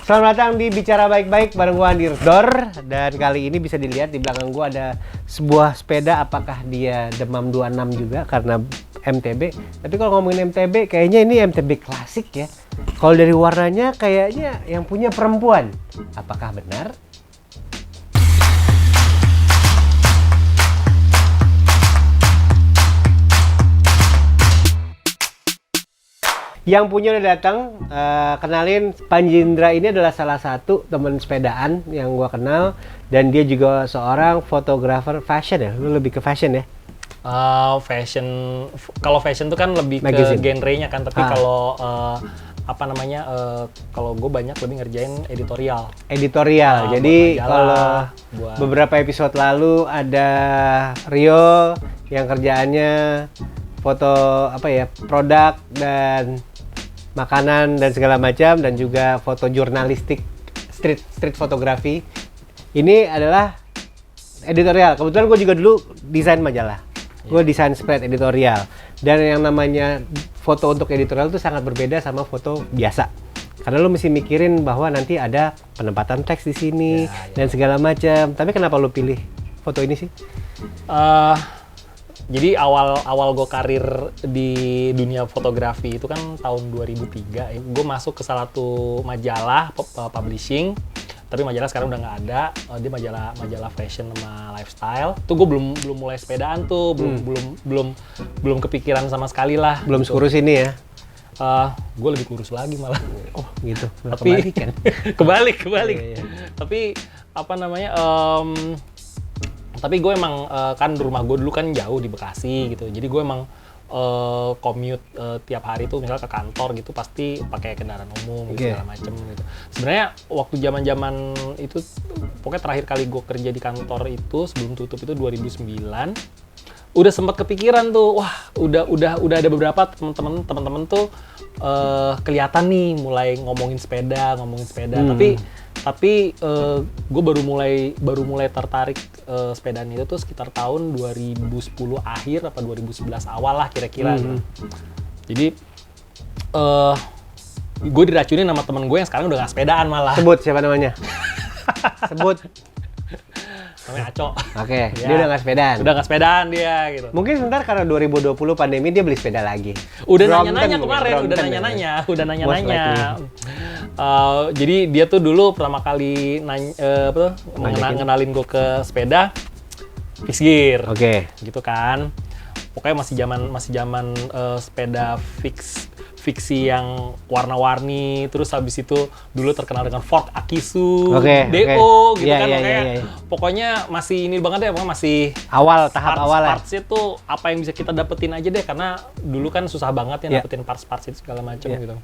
Selamat datang di Bicara Baik-Baik bareng gua Andi Redor. Dan kali ini bisa dilihat di belakang gua ada sebuah sepeda. Apakah dia Demam 26 juga karena MTB? Tapi kalau ngomongin MTB, kayaknya ini MTB klasik ya. Kalau dari warnanya kayaknya yang punya perempuan. Apakah benar? Yang punya udah datang, kenalin Panji Indra ini adalah salah satu teman sepedaan yang gua kenal. Dan dia juga seorang fotografer fashion ya, lu lebih ke fashion ya? Fashion, kalau fashion itu kan lebih Magazine. ke genrenya kan, tapi kalau kalau gue banyak lebih ngerjain editorial. Editorial, Buat jadi majalah, kalau buat- beberapa episode lalu ada Rio yang kerjaannya foto produk dan makanan dan segala macam, dan juga foto jurnalistik street fotografi. Ini adalah editorial. Kebetulan gue juga dulu desain majalah. Gue desain spread editorial. Dan yang namanya foto untuk editorial itu sangat berbeda sama foto biasa. Karena lo mesti mikirin bahwa nanti ada penempatan teks di sini dan segala macam. Tapi kenapa lo pilih foto ini sih? Jadi awal gue karir di dunia fotografi itu kan tahun 2003. Gue masuk ke salah satu majalah publishing, tapi majalah sekarang udah nggak ada. Dia majalah fashion sama lifestyle. Tuh gue belum mulai sepedaan tuh, belum kepikiran sama sekali lah. Belum gitu. sekurus ini ya? Gue lebih kurus lagi malah. Oh gitu. Tapi Kebalikan. kebalik. Iya. Tapi tapi gue emang kan rumah gue dulu kan jauh di Bekasi gitu. Jadi gue emang commute tiap hari tuh misalnya ke kantor gitu pasti pakai kendaraan umum gitu, segala macem gitu. Sebenarnya waktu zaman itu pokoknya terakhir kali gue kerja di kantor itu sebelum tutup itu 2009. Udah sempat kepikiran tuh, wah udah ada beberapa teman-teman tuh kelihatan nih mulai ngomongin sepeda. Tapi gue baru mulai tertarik sepedaan itu tuh sekitar tahun 2010 akhir apa 2011 awal lah kira-kira. Gitu. Jadi gue diracunin sama temen gue yang sekarang udah gak sepedaan malah. Sebut siapa namanya? Sebut. Namanya Aco. Oke, Ya. dia udah nggak sepedaan. Udah gak sepedaan dia gitu. Mungkin sebentar karena 2020 pandemi dia beli sepeda lagi. Udah Brompton nanya-nanya mungkin, kemarin, Brompton udah ya. nanya-nanya. Most likely. Jadi dia tuh dulu pertama kali ngenalin gue ke sepeda fixed gear. Oke. Gitu kan. Pokoknya masih zaman sepeda fiksi yang warna-warni, terus habis itu dulu terkenal dengan Ford Akisu, DO gitu Iya, kan. iya. Pokoknya masih ini banget ya, pokoknya masih Tahap awal ya. parts itu apa yang bisa kita dapetin aja deh, karena dulu kan susah banget ya dapetin parts itu segala macam gitu.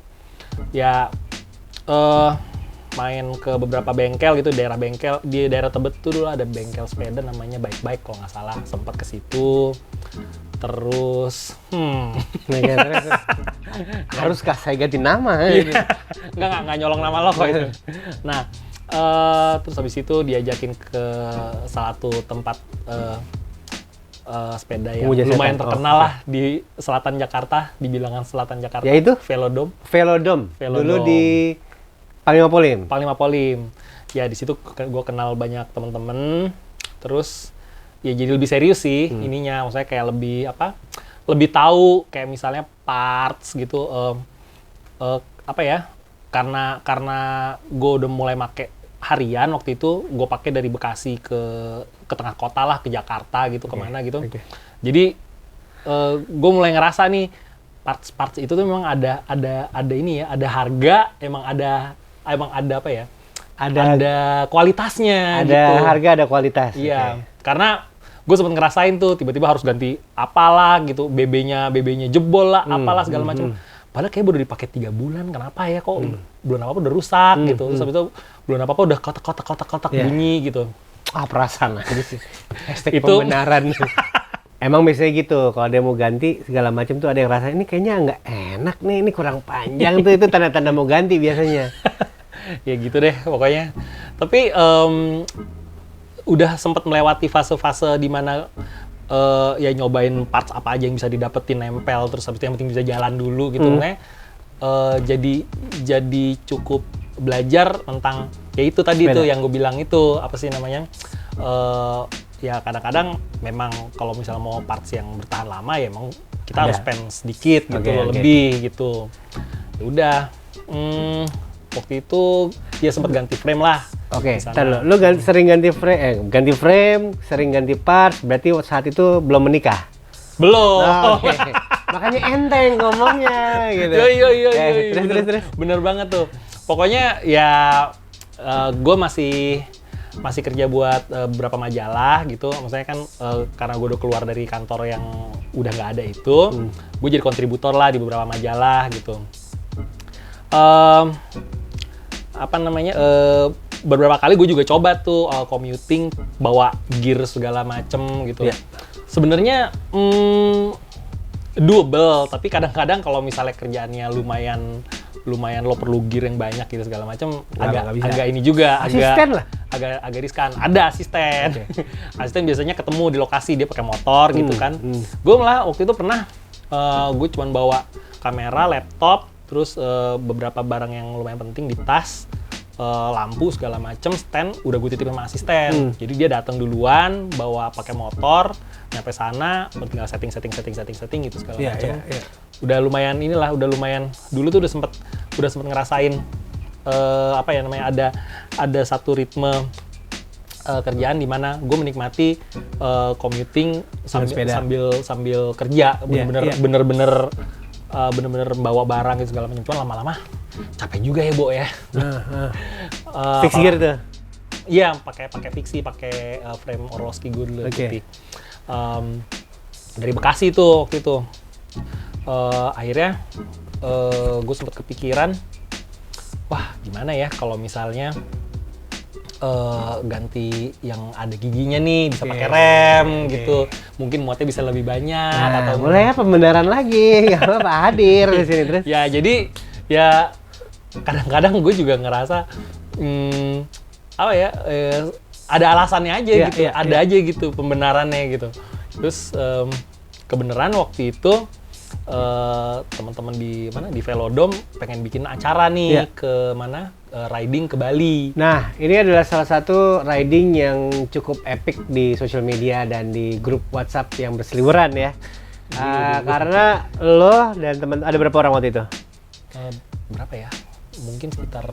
Ya main ke beberapa bengkel gitu, di daerah Tebet tuh dulu ada bengkel sepeda namanya Baik-Baik kalau nggak salah, sempat ke situ. Terus Haruskah saya ganti nama? nggak nyolong nama lo kok itu. Nah, terus habis itu diajakin ke salah satu tempat sepeda yang Pemuja lumayan setan. terkenal lah di selatan Jakarta, di bilangan selatan Jakarta. Yaitu? Velodrome. Velodrome. Velodrome. Dulu di Panglima Polim. Ya di situ gue kenal banyak temen-temen. Terus ya jadi lebih serius sih ininya, maksudnya kayak lebih tahu kayak misalnya parts gitu. Karena gue udah mulai make harian waktu itu, gue pakai dari Bekasi ke tengah kota lah, ke Jakarta gitu, kemana gitu. Okay. Jadi gue mulai ngerasa nih parts itu tuh memang ada ini ya, ada harga, emang ada ada kualitasnya. Ada gitu. harga, ada kualitas. Iya, Oke. karena gue sempet ngerasain tuh tiba-tiba harus ganti apalah gitu, BB-nya jebol lah, apalah segala macam. Padahal kayak baru dipakai 3 bulan, kenapa ya kok belum apa-apa udah rusak gitu. Terus habis itu belum apa-apa udah kotak bunyi gitu. Perasaan aja sih. Hashtag Itu- pembenaran. Emang biasanya gitu, kalau dia mau ganti segala macam tuh ada yang rasa ini kayaknya nggak enak nih, ini kurang panjang tuh, itu tanda-tanda mau ganti biasanya. Ya gitu deh pokoknya. Tapi udah sempat melewati fase-fase di mana ya nyobain parts apa aja yang bisa didapetin nempel, terus habis itu yang penting bisa jalan dulu gitu. Makanya jadi cukup belajar tentang ya itu tadi Sepeda. tuh yang gue bilang itu apa sih namanya, ya kadang-kadang memang kalau misalnya mau parts yang bertahan lama ya emang kita harus spend sedikit gitu Oke. lebih gitu. Ya udah, waktu itu dia sempat ganti frame lah. Oke, di sana. ntar lu sering ganti frame, sering ganti parts, berarti saat itu belum menikah. Belum. Oh, oke. Makanya enteng ngomongnya gitu. Iya. Terus. Bener banget tuh. Pokoknya ya gue masih kerja buat beberapa majalah gitu. Maksudnya kan karena gue udah keluar dari kantor yang udah nggak ada itu, gue jadi kontributor lah di beberapa majalah gitu. Apa namanya? Beberapa kali gue juga coba tuh commuting, bawa gear segala macem gitu. Iya. Sebenarnya doable, tapi kadang-kadang kalau misalnya kerjaannya lumayan lo perlu gear yang banyak gitu segala macam, nggak bisa. agak ini juga Asisten lah. agak riskan. Ada asisten. Asisten biasanya ketemu di lokasi, dia pakai motor gitu kan. Gue malah waktu itu pernah gue cuma bawa kamera, laptop, terus beberapa barang yang lumayan penting di tas, lampu segala macem, stand udah gue titipin sama asisten. Jadi dia datang duluan bawa pakai motor, nyampe sana tinggal setting gitu segala macem. Iya. Udah lumayan dulu tuh udah sempet ngerasain apa ya namanya, ada satu ritme kerjaan di mana gue menikmati commuting sambil kerja, bener-bener bawa barang gitu segala macam. Cuman lama-lama capek juga ya, Bo ya. Fix gear tuh. Iya, pakai fiksi, pakai frame Orlowski gue dulu. Oke. Dari Bekasi tuh waktu itu. Akhirnya gue sempat kepikiran, wah gimana ya kalau misalnya ganti yang ada giginya nih, bisa pakai rem gitu. Mungkin muatnya bisa lebih banyak atau mulai pembenaran lagi, nggak apa-apa hadir di sini terus. ya jadi ya kadang-kadang gue juga ngerasa apa ya, ada alasannya aja gitu, ada aja gitu pembenarannya gitu. Terus kebenaran waktu itu teman-teman di Velodrome pengen bikin acara nih ke mana, riding ke Bali. Nah, ini adalah salah satu riding yang cukup epic di sosial media dan di grup WhatsApp yang berseliweran ya. Karena lo dan teman, ada berapa orang waktu itu? Berapa ya? Mungkin sekitar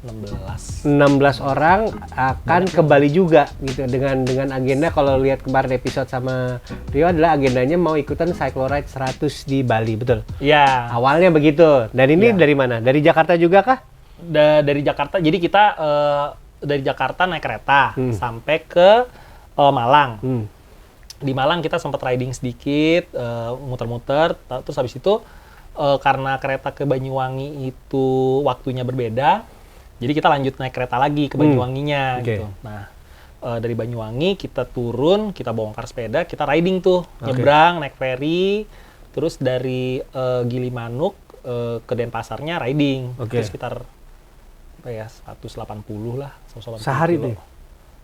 16 orang akan ke Bali juga gitu, dengan agenda, kalau lihat kemarin episode sama Rio, adalah agendanya mau ikutan cycle ride 100 di Bali, betul? Iya. Awalnya begitu. Dan ini dari mana? Dari Jakarta juga kah? Dari Jakarta. Jadi kita dari Jakarta naik kereta sampai ke Malang. Di Malang kita sempat riding sedikit, muter-muter. Terus habis itu karena kereta ke Banyuwangi itu waktunya berbeda, jadi kita lanjut naik kereta lagi ke Banyuwanginya gitu. Nah, dari Banyuwangi kita turun, kita bongkar sepeda, kita riding tuh, nyebrang, naik ferry, terus dari Gilimanuk ke Denpasarnya riding. Itu sekitar apa ya, 180 lah, 180 sehari kilo. tuh?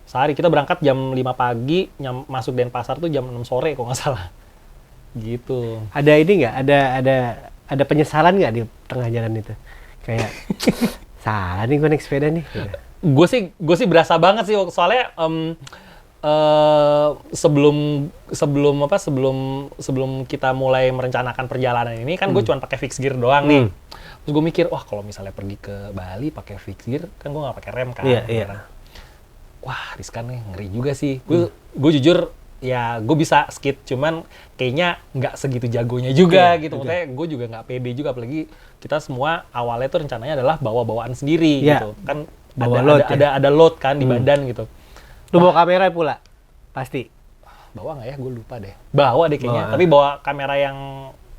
Sehari. Kita berangkat jam 5 pagi, masuk Denpasar tuh jam 6 sore kalau nggak salah. Gitu. Ada ini nggak? Ada penyesalan nggak di tengah jalan itu? Kayak salah nih gue naik sepeda nih. Gitu. Gue sih berasa banget sih, soalnya sebelum kita mulai merencanakan perjalanan ini kan gue cuma pakai fixed gear doang nih. Terus gue mikir, wah kalau misalnya pergi ke Bali pakai fixed gear kan gue nggak pakai rem kan. Iya. Wah riskan nih, ngeri juga sih. Gue jujur ya gue bisa skid, cuman kayaknya nggak segitu jagonya juga gitu. Maksudnya gue juga nggak pede juga, apalagi kita semua awalnya tuh rencananya adalah bawa-bawaan sendiri gitu kan. Ada load kan di badan gitu. Lu bawa kamera pula? Pasti? Bawa nggak ya? Gue lupa deh. Bawa deh kayaknya, tapi bawa kamera yang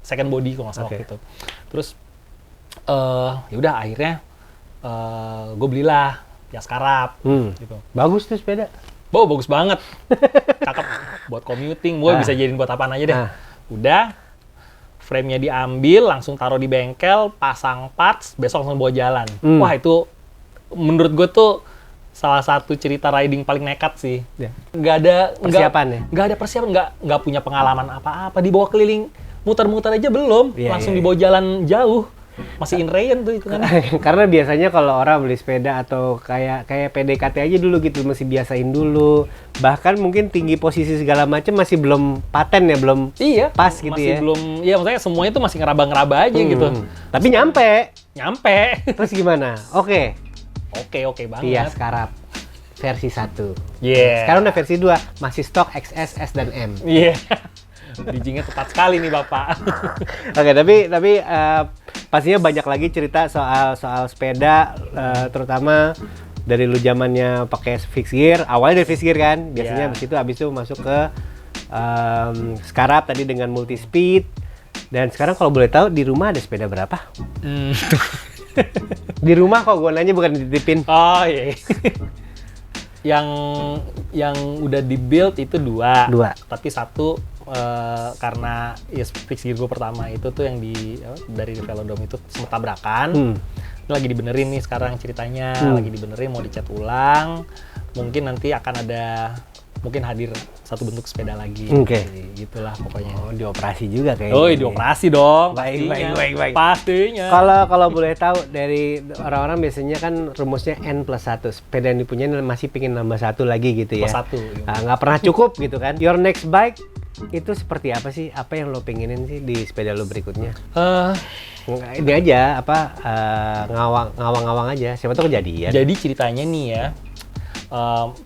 second body kalau nggak salah gitu. Terus ya udah akhirnya gue belilah Yaskarat gitu. Bagus tuh sepeda. Bagus banget. Cakep buat commuting. Gue bisa jadiin buat apaan aja deh. Udah, frame-nya diambil, langsung taruh di bengkel, pasang parts, besok langsung bawa jalan. Wah itu menurut gue tuh salah satu cerita riding paling nekat sih. Nggak ada persiapan ya? Nggak ada persiapan, nggak punya pengalaman apa-apa. Dibawa keliling, muter-muter aja belum. Langsung dibawa jalan jauh. Masih in rain tuh itu kan. Karena biasanya kalau orang beli sepeda atau kayak PDKT aja dulu gitu, masih biasain dulu. Bahkan mungkin tinggi posisi segala macam masih belum paten ya, belum Iya, pas gitu masih ya. belum, ya maksudnya semuanya tuh masih ngeraba-ngeraba aja gitu. Tapi nyampe. Terus Gimana? Oke. oke banget. Tias Karab versi 1. Yeah. Sekarang udah versi 2, masih stok XS, S dan M. Iya. Bijinya tepat sekali nih Bapak. Oke, tapi pastinya banyak lagi cerita soal sepeda, terutama dari lu zamannya pakai fixed gear, awalnya dari fixed gear kan, biasanya abis itu masuk ke Scarab tadi dengan multi speed. Dan sekarang kalau boleh tahu di rumah ada sepeda berapa? Di rumah kok, gue nanya bukan dititipin. Oh iya. yang udah di-build itu dua. Tapi satu karena ya fixed gear gue pertama itu tuh yang dari Velodrome itu sempat tabrakan. Ini lagi dibenerin nih sekarang ceritanya, lagi dibenerin, mau dicat ulang. Mungkin nanti akan ada, mungkin hadir satu bentuk sepeda lagi. Gitulah pokoknya. Oh, dioperasi juga kayaknya. Oh, dioperasi dong. Baik. Pastinya. Kalau boleh tahu dari orang-orang biasanya kan rumusnya N+1. Sepeda yang dipunyai masih pingin nambah satu lagi gitu ya. +1. Nggak pernah cukup gitu kan. Your next bike itu seperti apa sih? Apa yang lo pengenin sih di sepeda lo berikutnya? Ini aja ngawang-ngawang aja. Siapa tahu kejadian. Jadi ceritanya nih ya.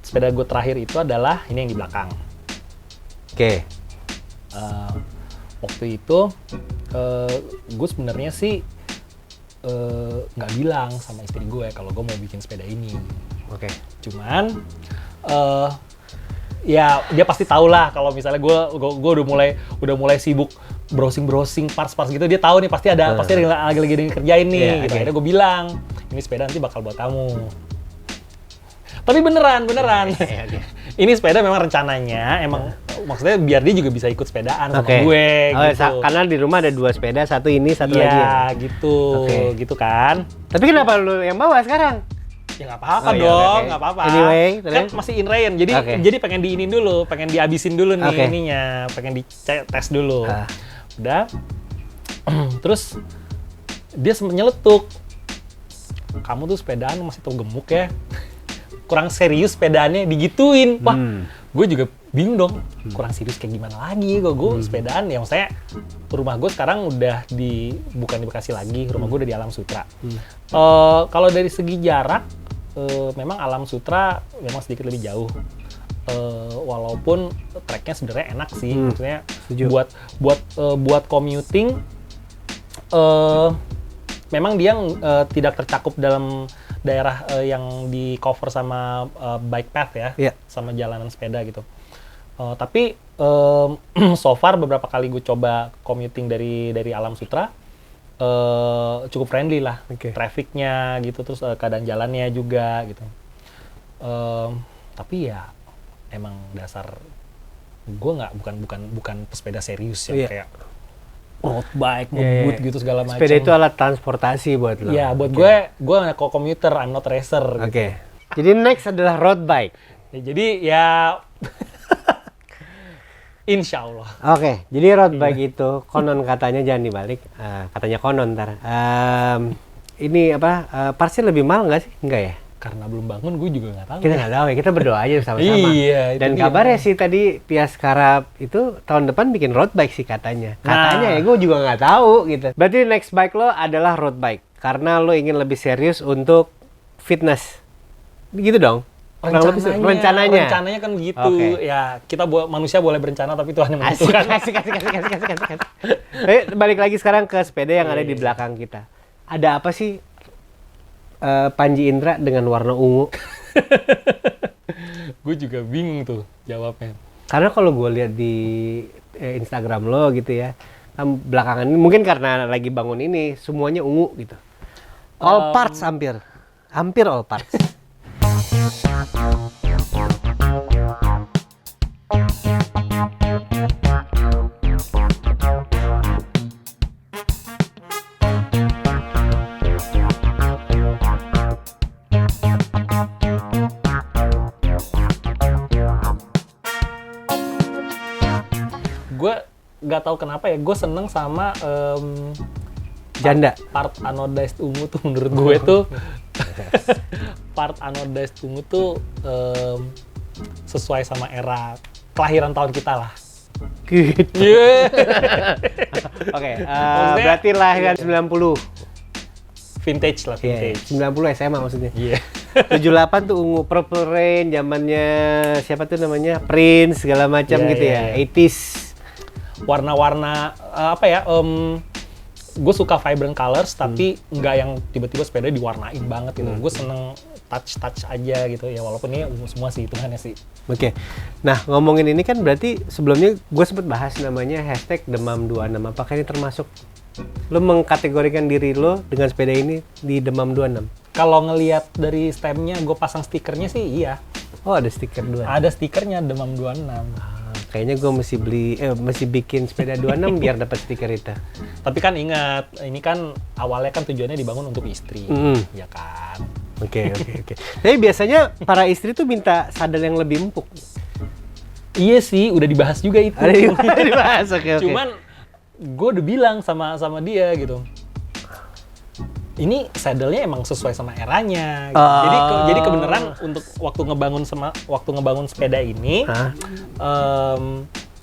Sepeda gue terakhir itu adalah ini yang di belakang. Oke. Waktu itu gue sebenarnya sih nggak bilang sama istri gue kalau gue mau bikin sepeda ini. Oke. Cuman ya dia pasti tahu lah kalau misalnya gue udah mulai sibuk browsing parts gitu, dia tahu nih pasti ada lagi kerjain nih. Gitu. Akhirnya gue bilang ini sepeda nanti bakal buat kamu. Tapi beneran. Ini sepeda memang rencananya, maksudnya biar dia juga bisa ikut sepedaan sama gue. Gitu. Karena di rumah ada 2 sepeda, satu ini, satu lagi. Iya, gitu kan. Tapi kenapa lu yang bawa sekarang? Ya nggak apa-apa dong, nggak apa-apa. Anyway, kan masih in rain, jadi pengen diinin dulu, pengen dihabisin dulu nih ininya, pengen dites dulu. Udah, terus dia sempet nyeletuk. Kamu tuh sepedaan masih tau gemuk ya. Kurang serius sepedaannya digituin. Wah, gue juga bingung dong. Kurang serius kayak gimana lagi? Gue sepedaan ya, maksudnya rumah gue sekarang udah bukan di Bekasi lagi, rumah gue udah di Alam Sutra. Kalau dari segi jarak, memang Alam Sutra memang sedikit lebih jauh. Walaupun treknya sebenarnya enak sih, maksudnya buat commuting, memang dia tidak tercakup dalam daerah yang di cover sama bike path ya, sama jalanan sepeda gitu. Tapi so far beberapa kali gue coba commuting dari Alam Sutra, cukup friendly lah, trafficnya gitu, terus keadaan jalannya juga gitu. Tapi ya emang dasar gue bukan pesepeda serius ya, kayak road bike, ngebut gitu segala macam. Sepeda itu alat transportasi buat lo. Iya, buat gue commuter, I'm not racer. Oke. Jadi next adalah road bike. Ya, jadi ya insya Allah. Oke, jadi road bike itu konon katanya, jangan dibalik, katanya konon ntar. Ini partsnya lebih mahal nggak sih? Enggak ya? Karena belum bangun, gue juga nggak tahu. Kita nggak tahu ya, kita berdoa aja sama-sama. Iya. Dan kabarnya sih tadi Tias Karab itu tahun depan bikin road bike sih katanya. Katanya ya, gue juga nggak tahu gitu. Berarti next bike lo adalah road bike karena lo ingin lebih serius untuk fitness, gitu dong. Rencananya kan begitu. Ya, kita manusia boleh berencana tapi Tuhan yang menentukan. Asik. Balik lagi sekarang ke sepeda yang ada di belakang kita. Ada apa sih Panji Indra dengan warna ungu? Gue juga bingung tuh jawabnya. Karena kalau gue lihat di Instagram lo gitu ya, belakangan ini mungkin karena lagi bangun ini semuanya ungu gitu. All parts hampir all parts. Gue nggak tahu kenapa ya, gue seneng sama Janda. Part anodized ungu tuh menurut gue tuh part anodized ungu tuh sesuai sama era kelahiran tahun kita lah. Gitu. Yeah. Oke, berarti lahiran 90. Vintage lah, Iya, vintage. 90 SMA maksudnya. Iya. 78 tuh ungu Purple Rain, zamannya siapa tuh namanya? Prince segala macam Iya, gitu iya, ya. iya. 80s. Warna-warna apa ya? Gue suka vibrant colors tapi nggak yang tiba-tiba sepeda diwarnain banget gitu. Gue seneng touch aja gitu ya, walaupun ini ungu semua sih hitungannya sih. Oke. Nah, ngomongin ini kan berarti sebelumnya gue sempat bahas namanya #demam26. Apakah ini termasuk lo mengkategorikan diri lo dengan sepeda ini di Demam 26? Kalau ngelihat dari stemnya, gue pasang stikernya sih iya. Oh, ada stiker 2. Ada stikernya Demam 26. Kayaknya gue mesti bikin sepeda 26 biar dapat stiker itu. Tapi kan ingat, ini kan awalnya kan tujuannya dibangun untuk istri, ya kan? Oke. Tapi biasanya para istri tuh minta sadel yang lebih empuk. Iya sih, udah dibahas juga itu. Ada dibahas, oke. Cuman gue udah bilang sama dia gitu. Ini saddle-nya emang sesuai sama eranya. Gitu. Jadi kebenaran untuk waktu ngebangun sepeda ini,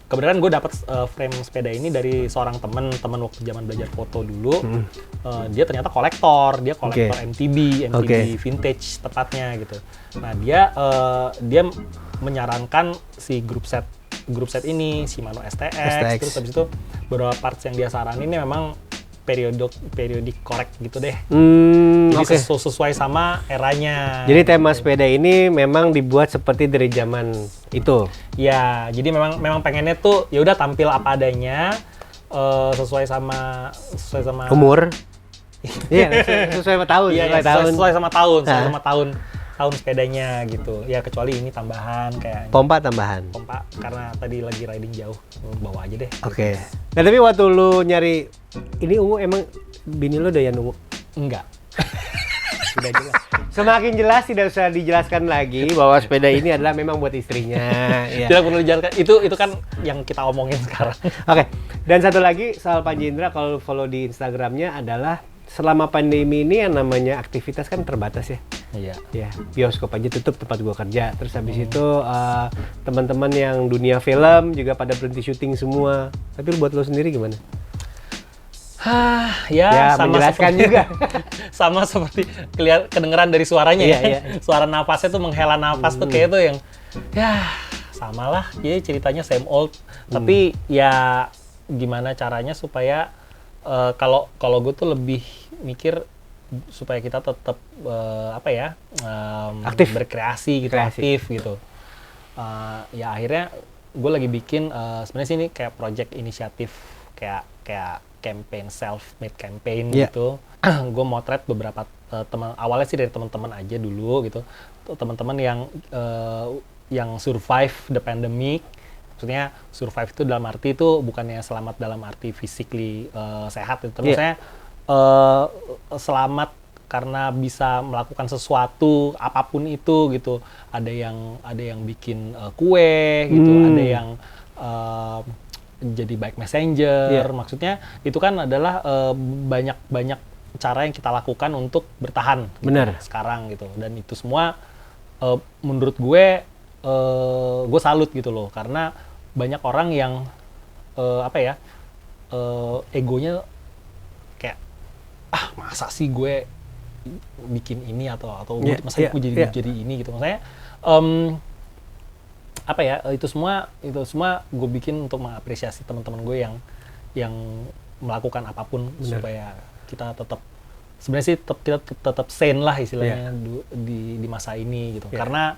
kebenaran gue dapat frame sepeda ini dari seorang teman waktu zaman belajar foto dulu. Dia ternyata kolektor, MTB vintage tepatnya gitu. Nah dia menyarankan si grup set ini Shimano STX. Terus habis itu beberapa parts yang dia saranin ini memang periodik korek gitu deh. Jadi sesuai sama eranya. Jadi tema sepeda ini memang dibuat seperti dari zaman itu. Ya, jadi memang pengennya tuh ya udah tampil apa adanya, sesuai sama umur. Iya, sesuai sama tahun. Sesuai sama tahun sepedanya gitu. Ya kecuali ini tambahan kayak pompa tambahan. Pompa karena tadi lagi riding jauh, bawa aja deh. Oke. Nah, tapi waktu lu nyari ini ungu, emang bini lu doyan ungu? Enggak. Sudah jelas. Semakin jelas, tidak usah dijelaskan lagi bahwa sepeda ini adalah memang buat istrinya. Ya. Tidak perlu dijelaskan. Itu kan yang kita omongin sekarang. Oke. Dan satu lagi soal Panji Indra, kalau follow di Instagramnya adalah selama pandemi ini yang namanya aktivitas kan terbatas ya. Iya. Ya, bioskop aja tutup tempat gua kerja. Terus habis itu teman-teman yang dunia film juga pada berhenti syuting semua. Tapi buat lo sendiri gimana? Ya sama menjelaskan seperti, juga. sama seperti kedengeran dari suaranya ya. Iya. Suara nafasnya tuh menghela nafas tuh kayak tuh yang ya sama lah. Jadi ceritanya same old. Tapi ya gimana caranya supaya kalau gue tuh lebih mikir supaya kita tetap aktif, berkreasi gitu, aktif gitu. Ya akhirnya gue lagi bikin sebenarnya sih ini kayak project inisiatif kayak campaign, self-made campaign gitu. Gue motret beberapa teman, awalnya sih dari teman-teman aja dulu gitu, teman-teman yang survive the pandemic. Maksudnya survive itu dalam arti itu bukannya selamat dalam arti physically sehat itu, maksudnya selamat karena bisa melakukan sesuatu apapun itu gitu. Ada yang bikin kue gitu, ada yang jadi bike messenger. Maksudnya itu kan adalah banyak cara yang kita lakukan untuk bertahan. Benar. Gitu, sekarang gitu. Dan itu semua menurut gue salut gitu loh, karena banyak orang yang egonya kayak masa sih gue bikin ini atau masa gue jadi ini gitu. Maksudnya itu semua gue bikin untuk mengapresiasi teman-teman gue yang melakukan apapun. Bener. Supaya kita tetap sebenarnya sih tetap sane lah istilahnya di masa ini gitu. Karena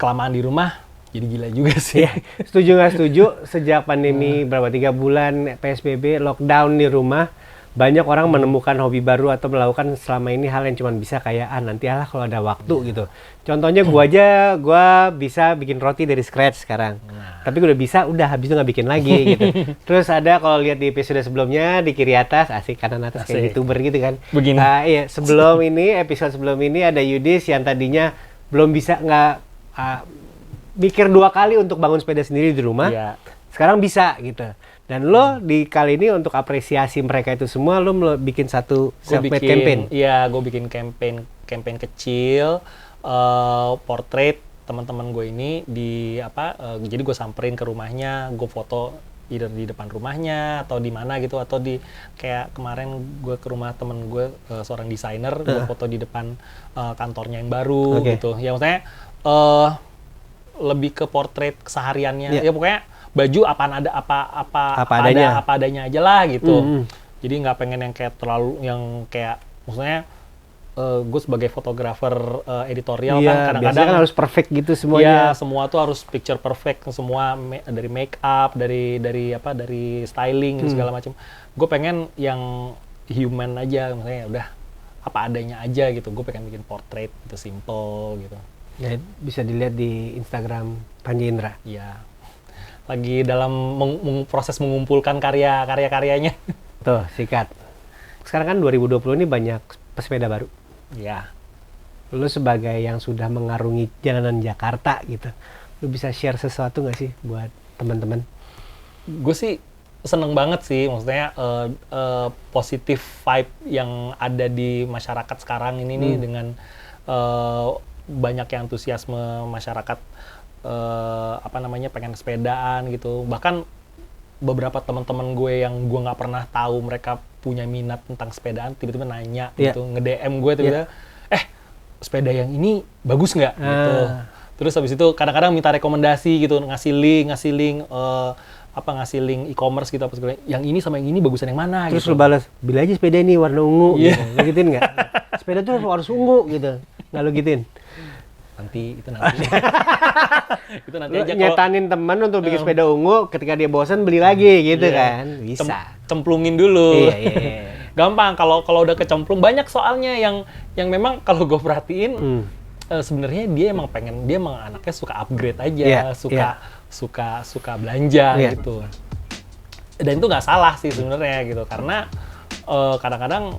kelamaan di rumah jadi gila juga sih. Setuju nggak setuju, sejak pandemi 3 bulan PSBB, lockdown di rumah, banyak orang menemukan hobi baru atau melakukan selama ini hal yang cuma bisa kayak nanti kalau ada waktu gitu. Contohnya gue bisa bikin roti dari scratch sekarang. Tapi gue udah bisa, habis itu nggak bikin lagi gitu. Terus ada kalau lihat di episode sebelumnya di kiri atas, asik kanan atas kayak YouTuber gitu kan. Begini. Iya, episode sebelum ini ada Yudis yang tadinya belum bisa mikir 2 kali untuk bangun sepeda sendiri di rumah. Sekarang bisa gitu. Dan lo di kali ini untuk apresiasi mereka itu semua, lo bikin satu self-made campaign. Iya, gue bikin campaign kecil, portrait teman-teman gue ini di jadi gue samperin ke rumahnya, gue foto either di depan rumahnya atau di mana gitu, atau di kayak kemarin gue ke rumah temen gue seorang desainer, gue foto di depan kantornya yang baru gitu. Ya maksudnya lebih ke portrait kesehariannya. Ya pokoknya baju apaan ada apa adanya aja lah gitu. Jadi nggak pengen yang kayak terlalu yang kayak maksudnya gue sebagai fotografer editorial kan kadang-kadang kan harus perfect gitu semuanya. Iya, semua tuh harus picture perfect, semua dari make up, dari styling segala macam. Gue pengen yang human aja, maksudnya udah apa adanya aja gitu. Gue pengen bikin portrait gitu, simple gitu. Ya, bisa dilihat di Instagram Panji Indra. Iya. Lagi dalam proses mengumpulkan karyanya. Tuh, sikat. Sekarang kan 2020 ini banyak pesepeda baru. Iya. Lu sebagai yang sudah mengarungi jalanan Jakarta gitu, lu bisa share sesuatu nggak sih buat teman-teman? Gue sih seneng banget sih, maksudnya positif vibe yang ada di masyarakat sekarang ini nih dengan banyaknya antusiasme masyarakat pengen sepedaan gitu. Bahkan beberapa teman-teman gue yang gue nggak pernah tahu mereka punya minat tentang sepedaan tiba-tiba nanya gitu, nge-DM gue tiba-tiba, sepeda yang ini bagus nggak gitu. Terus habis itu kadang-kadang minta rekomendasi gitu, ngasih link e-commerce gitu apa segala. Yang ini sama yang ini bagusan yang mana? Terus gitu. lu balas, beli aja sepeda ini warna ungu. Gitu. Lu gituin nggak? Sepeda tuh harus ungu gitu. Nggak lu gituin? Itu nanti lu aja nyetanin teman untuk bikin sepeda ungu, ketika dia bosan beli lagi gitu kan. Bisa. Cemplungin dulu. Iya. Gampang kalau udah kecemplung, banyak soalnya yang memang kalau gue perhatiin sebenarnya dia emang anaknya suka upgrade aja, suka belanja gitu. Dan itu nggak salah sih sebenarnya gitu, karena kadang-kadang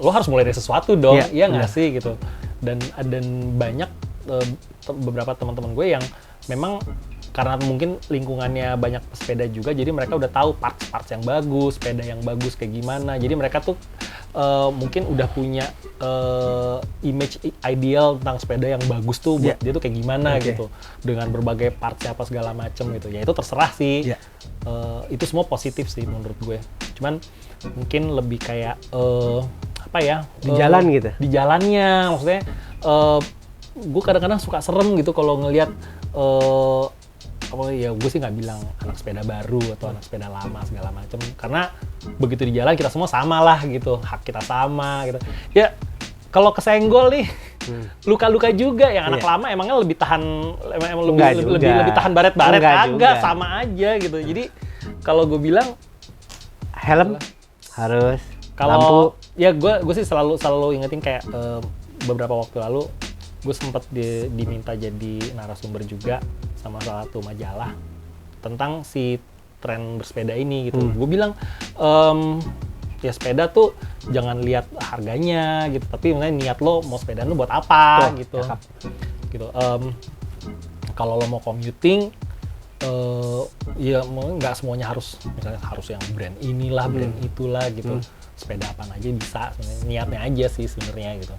lo harus mulai dari sesuatu dong, iya nggak sih gitu. Dan banyak beberapa teman-teman gue yang memang karena mungkin lingkungannya banyak pesepeda juga, jadi mereka udah tahu parts yang bagus, sepeda yang bagus kayak gimana. Jadi mereka tuh mungkin udah punya image ideal tentang sepeda yang bagus tuh buat dia tuh kayak gimana gitu, dengan berbagai partsnya apa segala macem gitu. Ya itu terserah sih. Itu semua positif sih menurut gue. Cuman mungkin lebih kayak di jalan gitu. Di jalannya, maksudnya gue kadang-kadang suka serem gitu kalau ngelihat gue sih nggak bilang anak sepeda baru atau anak sepeda lama segala macam, karena begitu di jalan kita semua sama lah gitu, hak kita sama gitu. Ya kalau kesenggol nih luka-luka juga, yang anak lama emangnya lebih tahan, lebih tahan baret-baret, agak sama aja gitu. Jadi kalau gue bilang helm harus, kalau lampu. Ya gue sih selalu ingetin kayak beberapa waktu lalu gue sempat diminta jadi narasumber juga sama salah satu majalah tentang si tren bersepeda ini gitu. Gue bilang ya sepeda tuh jangan lihat harganya gitu, tapi misalnya niat lo mau sepedaan lo buat apa gitu. Kalau lo mau commuting, ya nggak semuanya harus misalnya harus yang brand inilah, brand itulah gitu. Sepeda apa aja bisa, niatnya aja sih sebenarnya gitu.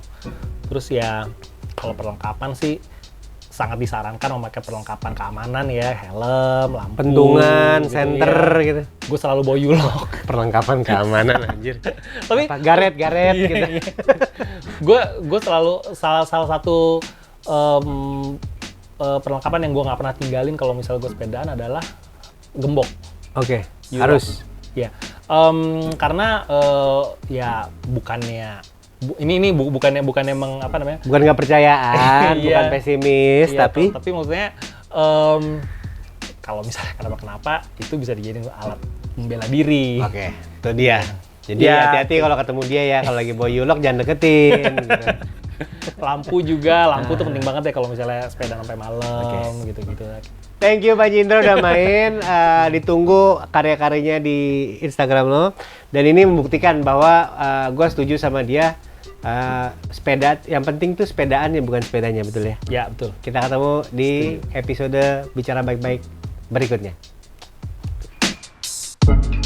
Terus ya kalau perlengkapan sih sangat disarankan memakai perlengkapan keamanan ya, helm, lampu, pentungan, gitu senter ya. gitu. Gue selalu bawa U-lock. Perlengkapan keamanan anjir. Tapi garet gitu. Gue selalu salah satu perlengkapan yang gue nggak pernah tinggalin kalau misalnya gue sepedaan adalah gembok. Oke, harus. Ya, karena ya bukannya bukannya bukan nggak percayaan, bukan pesimis, tapi maksudnya kalau misalnya kenapa itu bisa dijadiin alat membela diri. Oke, itu dia. Jadi hati-hati kalau ketemu dia ya, kalau lagi bawa U-lock jangan deketin. Gitu. Lampu tuh penting banget ya kalau misalnya sepeda sampai malam gitu-gitu. Thank you Pak Indra udah main, ditunggu karya-karyanya di Instagram lo. Dan ini membuktikan bahwa gue setuju sama dia, sepeda, yang penting tuh sepedaan ya, bukan sepedanya, betul ya? Ya, betul. Kita ketemu di episode Bicara Baik-Baik berikutnya. Bye.